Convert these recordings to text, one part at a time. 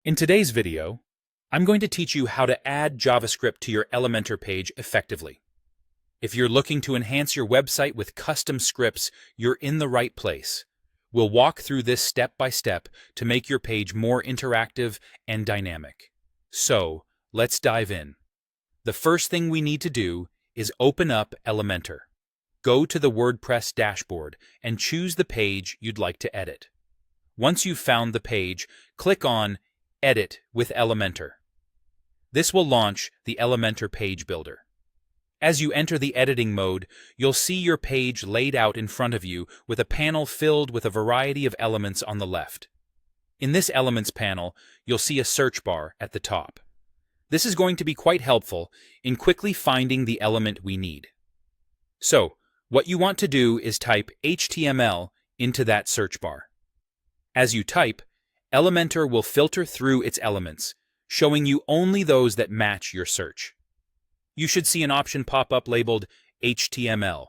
In today's video, I'm going to teach you how to add JavaScript to your Elementor page effectively. If you're looking to enhance your website with custom scripts, you're in the right place. We'll walk through this step by step to make your page more interactive and dynamic. So, let's dive in. The first thing we need to do is open up Elementor. Go to the WordPress dashboard and choose the page you'd like to edit. Once you've found the page, click on Edit with Elementor. This will launch the Elementor Page Builder. As you enter the editing mode, you'll see your page laid out in front of you with a panel filled with a variety of elements on the left. In this Elements panel, you'll see a search bar at the top. This is going to be quite helpful in quickly finding the element we need. So, what you want to do is type HTML into that search bar. As you type, Elementor will filter through its elements, showing you only those that match your search. You should see an option pop up labeled HTML.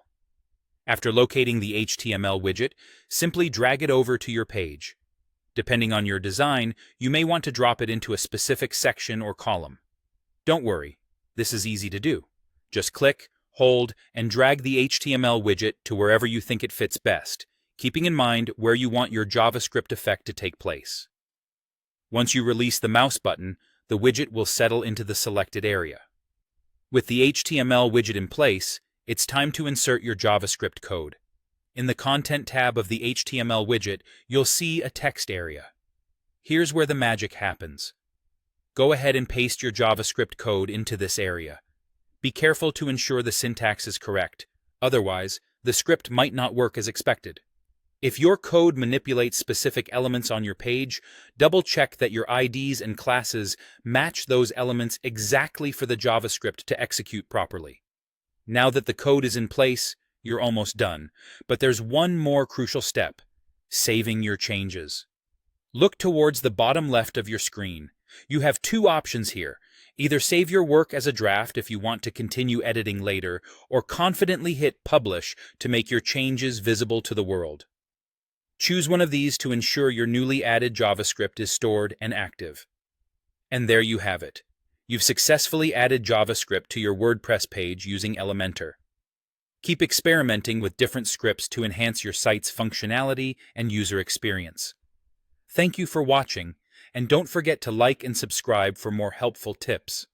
After locating the HTML widget, simply drag it over to your page. Depending on your design, you may want to drop it into a specific section or column. Don't worry, this is easy to do. Just click, hold, and drag the HTML widget to wherever you think it fits best, keeping in mind where you want your JavaScript effect to take place. Once you release the mouse button, the widget will settle into the selected area. With the HTML widget in place, it's time to insert your JavaScript code. In the Content tab of the HTML widget, you'll see a text area. Here's where the magic happens. Go ahead and paste your JavaScript code into this area. Be careful to ensure the syntax is correct, otherwise, the script might not work as expected. If your code manipulates specific elements on your page, double-check that your IDs and classes match those elements exactly for the JavaScript to execute properly. Now that the code is in place, you're almost done, but there's one more crucial step: saving your changes. Look towards the bottom left of your screen. You have two options here. Either save your work as a draft if you want to continue editing later, or confidently hit Publish to make your changes visible to the world. Choose one of these to ensure your newly added JavaScript is stored and active. And there you have it. You've successfully added JavaScript to your WordPress page using Elementor. Keep experimenting with different scripts to enhance your site's functionality and user experience. Thank you for watching, and don't forget to like and subscribe for more helpful tips.